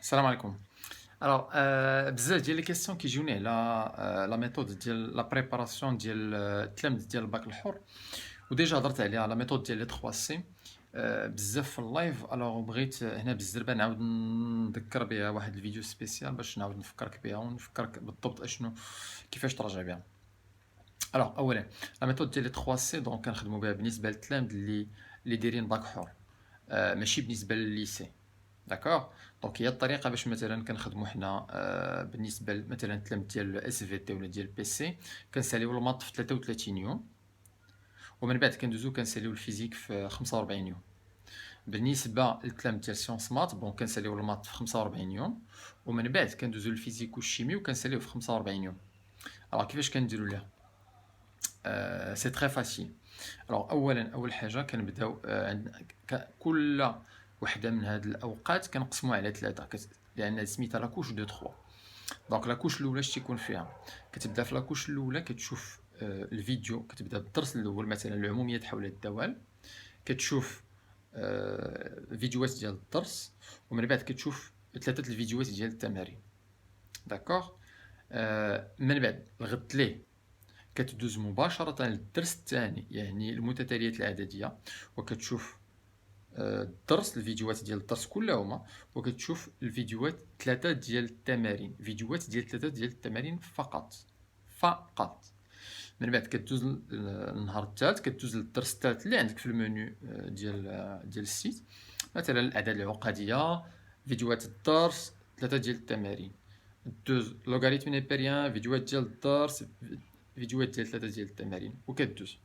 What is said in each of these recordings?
السلام عليكم. بزاف ديال لي كيسيون كيجيوني على لا ميثود ديال لا بريباراسيون ديال التلامذ ديال الباك الحر، وديجا هضرت عليها لا ميثود ديال لي 3 سي بزاف في اللايف. بغيت هنا بالزربه نعاود نذكر بها واحد الفيديو سبيسيال باش نعاود نفكرك بها ونفكرك بالضبط اشنو كيفاش تراجع بها. اولا لا ميثود ديال لي 3 سي دونك كنخدموا بها بالنسبه للتلامذ اللي دايرين باك حر، ماشي بالنسبه للليسي. داكوغ. دونك هي الطريقه باش مثلا كنخدموا حنا بالنسبه مثلا التلامذ ديال اس في تي ولا ديال بي سي، كنساليو الماط في 33 يوم، ومن بعد كندوزو كنساليو الفيزيك في 45 يوم. بالنسبه للتلامذ ديال سيونس مات كنساليو الماط في 45 يوم، ومن بعد كندوزو الفيزيك والشيمي وكنساليوه في 45 يوم. كيفاش كنديروا ليها؟ سي تري فاسيل. اول حاجه كنبداو كل وحده من هاد الاوقات كنقسموها على ثلاثه، لان سميتها لاكوش دو 3. دونك لاكوش الاولى اش تيكون فيها؟ كتبدا في لاكوش الاولى كتشوف الفيديو، كتبدا بالدرس الاول مثلا العموميات حول الدوال، كتشوف فيديوهات ديال الدرس، ومن بعد كتشوف ثلاثه الفيديوهات ديال التمارين. داكوغ. من بعد الغد ليه كتدوز مباشرة للدرس الثاني، يعني المتتاليات العددية، وكتشوف الدرس، الفيديوهات ديال الدرس كلهما، وكتشوف الفيديوهات ثلاثة ديال التمارين، فيديوهات ديال ثلاثة ديال التمارين فقط. فقط. من بعد كدوز النهار الثالث، كدوز للدرس الثالث اللي عندك في المنيو ديال السيت، مثلا الاعداد العقدية، فيديوهات الدرس، ثلاثة ديال التمارين. دوز لوغاريتم نيبيريان، فيديوهات ديال الدرس، فيديوهات ديال ثلاثة ديال التمارين، وكدوز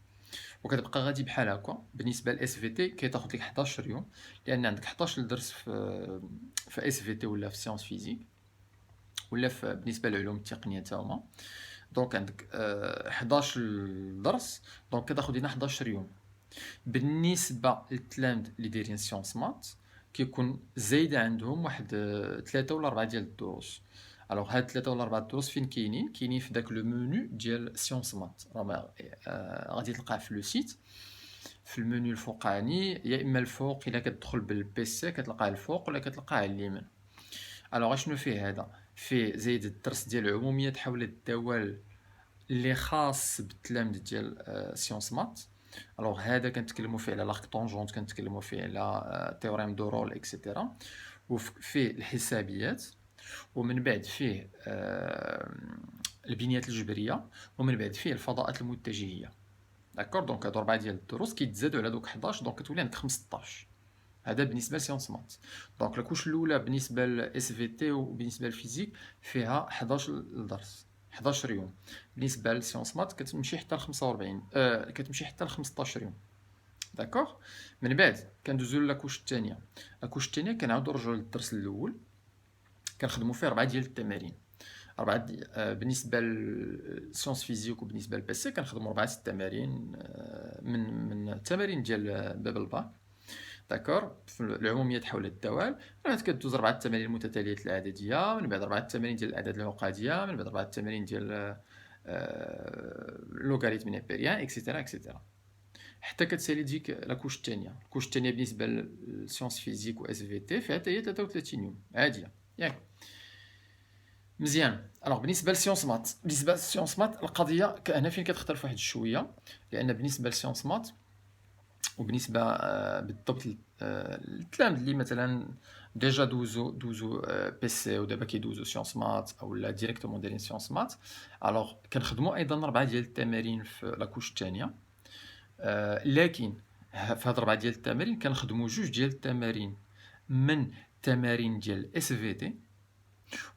وكتبقى غادي بحال هكا. بالنسبه لاس في تي كيتاخذ لك 11 يوم، لان عندك 11 درس في اس في تي ولا في سيونس فيزيك ولا بالنسبه للعلوم التقنيه حتى هما. دونك عندك 11 درس، دونك كتاخذ لنا 11 يوم. بالنسبه للتلامذ اللي دايرين سيونس مات كيكون زايده عندهم واحد 3 ولا 4 ديال الدروس. هاد 3 ولا 4 دروس فين كاينين في داك لو منيو ديال سيونس مات، راه غادي تلقاه في لو سيت في المنيو الفوقاني، يا اما الفوق الا كتدخل بالبيسي كتلقاه الفوق، ولا كتلقاه على اليمين. اشنو فيه هذا؟ فيه زايد الدرس ديال العموميات حول الدوال اللي خاص بالتلامذ ديال سيونس مات. هذا كنتكلموا فيه على لاغ طونجونت، كنتكلموا فيه على تيوريم دو رول اكسيتيرا، وفيه الحسابيات، ومن بعد فيه البنيات الجبريه، ومن بعد فيه الفضاءات المتجهيه. داكور. دونك هادو 4 ديال الدروس كيتزادوا على دوك 11، دونك كتولي عندك 15. هذا بالنسبه لسيونس مات. دونك لاكوش الاولى بالنسبه لاس في تي وبالنسبه للفيزيك فيها 11 درس، 11 يوم. بالنسبه لسيونس مات كتمشي حتى ل 45، كتمشي حتى ل 15 يوم. داكوغ. من بعد كندوزو لاكوش الثانيه. لاكوش الثانيه كنعاودو نرجعو للدرس الاول، كنخدمو فيه 4 ديال التمارين. بالنسبه للسيونس فيزيك وبالنسبه للبيسي كنخدموا 4 التمارين، من التمارين ديال باب الباك. داكور. في العموميات حول الدوال، من بعد كدوز 4 التمارين المتتاليات العدديه، من بعد 4 التمارين ديال الاعداد العقديه، من بعد 4 التمارين ديال لوغاريتم نيبيريان اكسيتيرا اكسيتيرا، حتى كتسالي ديك لاكوش الثانيه. الكوش الثانيه بالنسبه للسيونس فيزيك و اس في تي فيها حتى هي 33 يوم عاديه ياك. مزيان. بالنسبه للسيونس مات القضيه هنا فين كتختلف واحد شويه، لان بالنسبه للسيونس مات وبالنسبه بالضبط التلامذ اللي مثلا ديجا دوزو بي سي ودابا كيدوزو سيونس مات او لا ديريكتومون دايرين سيونس مات، كنخدموا ايضا 4 ديال التمارين في لاكوش الثانيه. لكن في هاد 4 ديال التمارين كنخدموا 2 ديال التمارين من تمارين ديال اس في تي،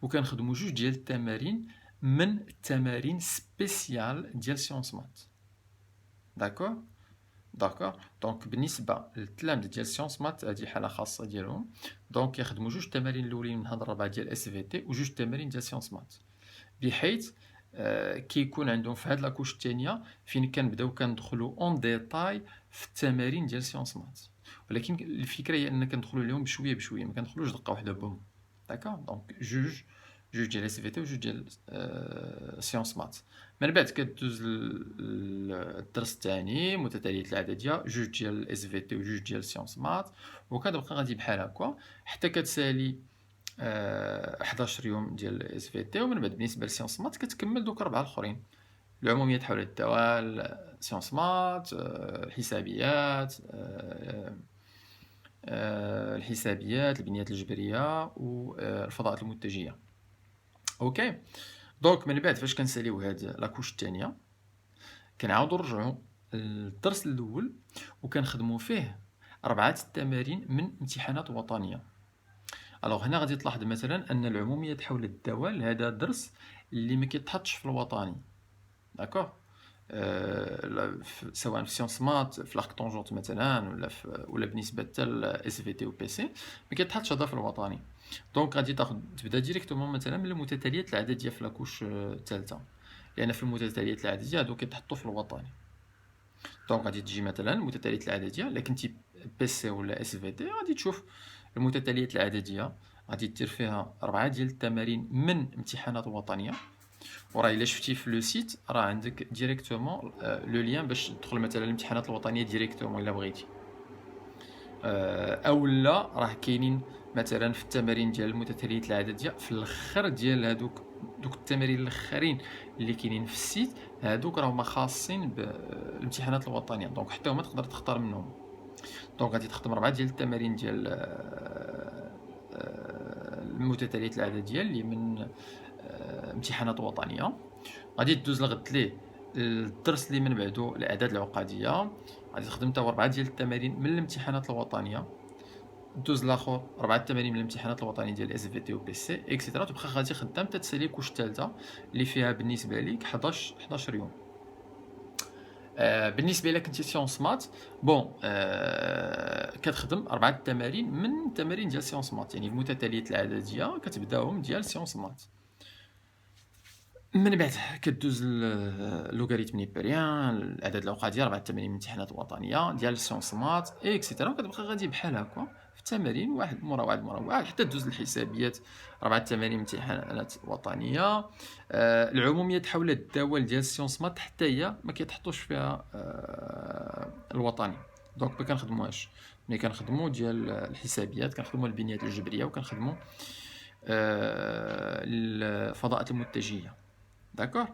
وكنخدموا 2 ديال التمارين من تمارين سبيسيال ديال سيونس مات. داكور. داكور. دونك بالنسبه للتلامذ ديال سيونس مات هذه حاله خاصه ديالهم، دونك يخدموا 2 التمارين الاولين من هاد 4 ديال اس في تي و2 التمارين ديال سيونس مات، بحيث كيكون عندهم في هاد لاكوش الثانيه فين كنبداو كندخلوا اون ديتاي في التمارين ديال سيونس مات. ولكن الفكره هي ان كندخلوا لهم بشويه بشويه، ما كندخلوش دقه واحده بوم. داكور. دونك جوج ديال اس في تي وجوج ديال سيونس مات. من بعد كدوز الدرس الثاني متتاليات العدديه، جوج ديال اس في تي وجوج ديال سيونس مات، وكتبقى غادي بحال هكا حتى كتسالي 11 يوم ديال اس في تي، ومن بعد بالنسبه لسيونس مات كتكمل دوك 4 الاخرين: العموميات حول الدواء، سيونس مات، الحسابيات، الحسابيات، البنيات الجبريه، والفضاءات المتجهه. اوكي. دونك من بعد فاش كنساليو هاد لاكوش الثانيه كنعاودو نرجعو للدرس الاول وكنخدمو فيه 4 التمارين من امتحانات وطنيه. الوغ هنا غادي تلاحظ مثلا ان العموميات حول الدول هذا درس اللي ما كيتحطش في الوطني. داكوغ. سواء في سيونس مات في لاكتونجونت مثلا ولا بالنسبه حتى لاس في تي و بي سي ما كيتحطش هذا في الوطني. دونك غادي تبدا ديريكتومون مثلا من المتتاليات العدديه في لاكوش الثالثه، لان في المتتاليات العدديه هادو كيتحطوا في الوطني. دونك غادي تجي مثلا المتتاليات العدديه، الا كنتي بي سي ولا اس في تي غادي تشوف المتتاليات العدديه، غادي دير فيها 4 ديال التمارين من امتحانات وطنيه. وراه الا شفتي في لو سيت راه عندك ديريكتومون لو لين باش تدخل مثلا الامتحانات الوطنيه ديريكتومون الا بغيتي، او لا راه كاينين مثلا في التمارين ديال المتتاليات العدديه في الاخر ديال دوك التمارين الاخرين اللي كاينين في السيت، هادوك راهما خاصين بالامتحانات الوطنيه، دونك حتى هما تقدر تختار منهم. دونك غادي تخدم 4 ديال التمارين ديال المتتاليات العدديه اللي من امتحانات وطنيه. غادي تدوز لغد ليه الدرس اللي من بعدو الاعداد العقديه، غادي تخدم حتى 4 ديال التمارين من الامتحانات الوطنيه، دوز لاخر 4 التمارين من الامتحانات الوطنيه ديال اس في تي و بي سي اكسيتيرا. تبقى غادي خدام تتسالي كوش الثالثه اللي فيها بالنسبه ليك 11 يوم. بالنسبه الى كنتي سيونس مات بون كتخدم 4 التمارين من التمارين ديال سيونس مات، يعني المتتاليات العدديه كتبداهم ديال سيونس مات. من بعد كدوز اللوغاريتم نيبريان، الاعداد العقديه، 4 التمارين من الامتحانات الوطنيه ديال سيونس مات اكسيتيرا، وكتبقى غادي بحال هكا في التمارين واحد مورا واحد مورا واحد حتى دوز الحسابيات 4 التمارين من امتحانات وطنيه. العموميات حول الدول ديال سيونس مات حتى هي ما كيتحطوش فيها الوطني، دونك ما كنخدموهاش. ملي كنخدمو ديال الحسابيات كنخدمو البنيات الجبريه وكنخدمو الفضاءات المتجهه. داكوغ.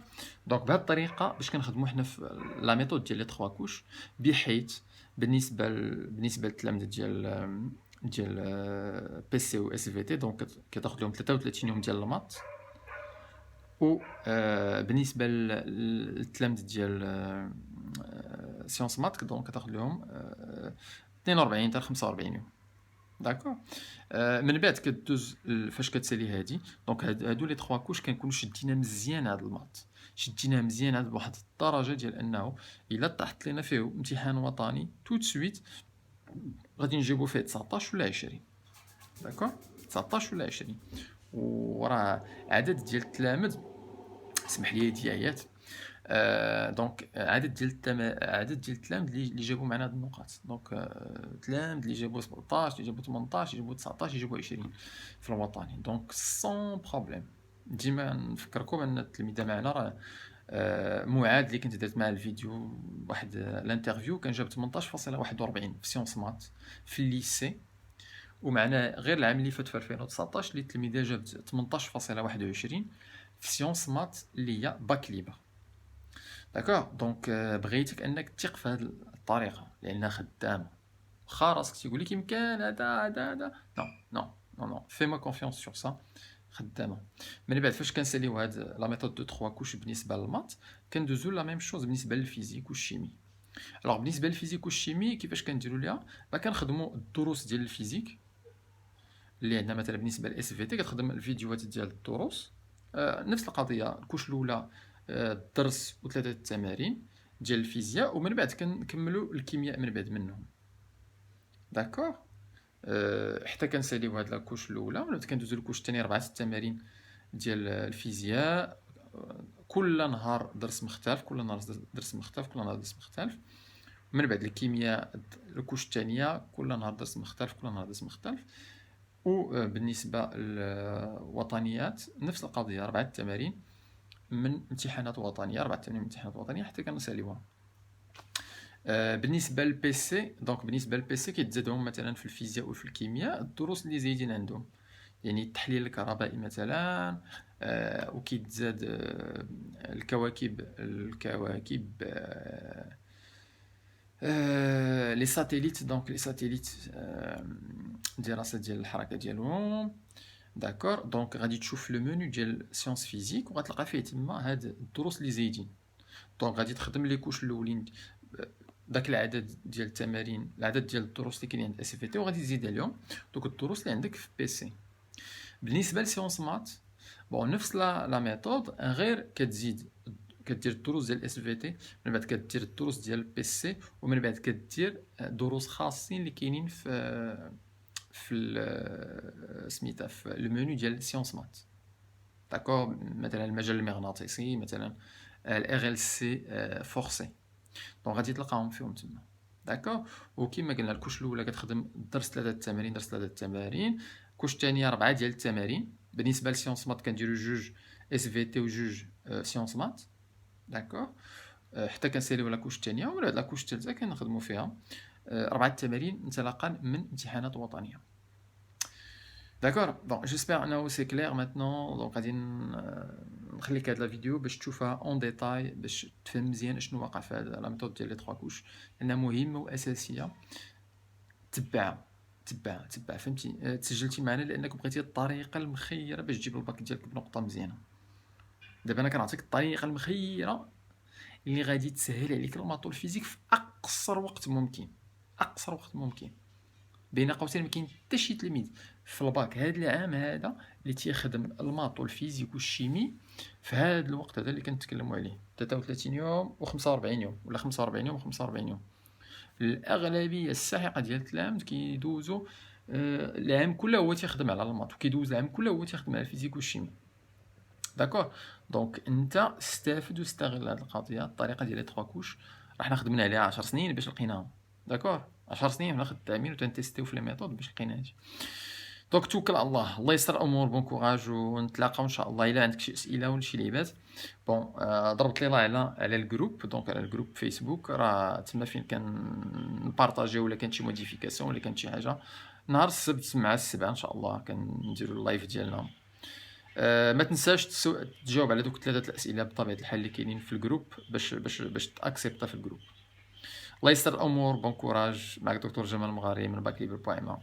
دونك بهاد الطريقه باش كنخدمو حنا في لا ميثود ديال لي 3 كوش، بحيث بالنسبه للتلامذه ديال بي سي و اس في تي دونك كتاخذ لهم 33 يوم ديال المات، و بالنسبه للتلامذه ديال سيونس مات دونك كتاخذ لهم 42 حتى 45 يوم. داكوغ. من بعد كدوز فاش كتسالي هادي دونك هادو لي 3 كوش كنكونوا شدينا مزيان هاد المات، شديناه مزيان هاد بواحد الدرجه ديال انه الا طاحت لينا فيه امتحان وطني تو سويت غادي نجيبو فيه 19 ولا 20. داكوغ. 19 ولا 20. وراه عدد ديال التلامذ، اسمح لي ديايات، دونك عدد ديال التلامذ اللي جابوا معنا هاد النقاط، دونك تلامذ اللي جابوا 17 اللي جابوا 18 اللي جابوا 19 اللي جابوا 20 في الوطني، دونك سون بروبليم. ديما نفكركم ان التلميذه معنا راه معاد اللي كنت درت معاه الفيديو واحد الانترفيو كان جاب 18.41 في سيونس مات في الليسي، ومعنا غير العام اللي فات في 2019 اللي التلميذه جابت 18.21 في سيونس مات اللي هي باك ليبر. داكوغ. دونك بغيتك انك تثق في هذه الطريقه لانها خدامه، واخا راسك تيقول لك يمكن هذا نو نو نو نو في ما كونفيونس سور سا، خدامه. من بعد فاش كنساليو هاد لا ميثود دو 3 كوش بالنسبه للمات كندوزو لا ميم شوز بالنسبه للفيزيك والشيمي. الوغ بالنسبه للفيزيك والشيمي كيفاش كنديروا ليها؟ كنخدموا الدروس ديال الفيزيك اللي عندنا مثلا بالنسبه لاس في تي كتخدم الفيديوهات ديال الدروس، نفس القضيه الكوش الاولى الدرس وثلاثه التمارين ديال الفيزياء، ومن بعد كنكملوا الكيمياء من بعد منهم. داكوغ. حتى كنساليو هاد لاكوش الاولى، من بعد كندوزو للكوش الثاني 4 التمارين ديال الفيزياء، كل نهار درس مختلف، كل نهار درس مختلف، كل نهار درس مختلف. من بعد الكيمياء الكوش الثانيه كل نهار درس مختلف، كل نهار درس مختلف. وبالنسبه للوطنيات نفس القضيه 4 التمارين من امتحانات وطنيه، 4 تمارين من امتحانات وطنيه حتى كنساليوها. بالنسبه للبي سي دونك بالنسبه للبي سي كيتزادهم مثلا في الفيزياء وفي الكيمياء الدروس اللي زايدين عندهم، يعني التحليل الكهربائي مثلا، وكيتزاد الكواكب لي ساتيليت، دونك لي ساتيليت دراسة ديال الحركة ديالهم. داكور، دونك غادي تشوف لو منيو ديال سيونس فيزيك وغتلقى فيه تما هاد الدروس اللي زايدين. دونك غادي تخدم لي كوش الاولين داك العدد ديال التمارين، العدد ديال الدروس اللي كاينين عند اس في تي، وغادي تزيد عليهم دوك الدروس اللي عندك في بي سي. بالنسبه لسيونس مات، بون نفس لا ميثود، غير كدير الدروس ديال اس في تي، من بعد كدير الدروس ديال بي سي، ومن بعد كدير دروس خاصين اللي كاينين في سميتها في لو منيو ديال سيونس مات. داكور، مثلا المجال المغناطيسي، مثلا الار ال سي فورسي، دونك غادي تلقاهم فيهم تما. داكور، وكما قلنا الكوش الاولى كتخدم درس 3 التمارين، درس 3 التمارين. الكوش الثانيه 4 ديال التمارين. بالنسبه لسيونس مات كنديرو جوج اس في تي وجوج سيونس مات. داكور، حتى كنساليو لا كوش الثانيه، ومن بعد لا كوش الثالثه كنخدمو فيها 4 التمارين انطلاقا من امتحانات وطنيه. داكور، بون جيسبر انه سي كلير ماتنون. دونك غادي نخليك هاد لا فيديو باش تشوفها اون ديتاي، باش تفهم مزيان شنو واقع في هاد لا ميثود ديال لي 3 كوش، لانها مهمه واساسيه. تبع فهمتي، تسجلتي معنا لانك بغيتي الطريقه المخيره باش تجيب الباك ديالك بنقطه مزيانه. دابا انا كنعطيك الطريقه المخيره اللي غادي تسهل عليك الماطو الفيزيك في اقصر وقت ممكن، اقصر وقت ممكن. بين قوسين ما كاين حتى شي تلميذ في الباك هذا العام هذا اللي تيخدم الماط والفيزيك والشيمي في هذا الوقت هذا اللي كنتكلموا عليه 33 يوم و45 يوم، ولا 45 يوم و45 يوم. الاغلبيه الساحقه ديال التلاميذ كيدوزوا العام كله هو تيخدم على الماط، وكيدوز العام كله هو تيخدم على الفيزيك والشيمي. داكور، دونك انت استافد واستغل هذه القضيه، الطريقه ديال لي 3 كوش. راح خدمنا عليها 10 سنين باش لقيناها. داكور، 10 سنين ناخذ التعمير وتنتيستيو في لي ميثود باش لقينا هادشي. دونك توكل على الله، الله يسر الامور، بون كوراج، ونتلاقاو ان شاء الله. الا عندك شي اسئله ولا شي لعبات، بون ضربت لي على الجروب، دونك على الجروب فيسبوك، راه تما فين كنبارطاجيو ولا كانت شي موديفيكاسيون ولا كانت شي حاجه. نهار السبت مع السبعه ان شاء الله كنديروا اللايف ديالنا. ما تنساش تجاوب على دوك 3 الاسئله بطبيعه الحال اللي كاينين في الجروب باش تاكسبتا في الجروب. الله يسر الامور، بون كوراج. معك دكتور جمال مغاري من باك ليبر بوان.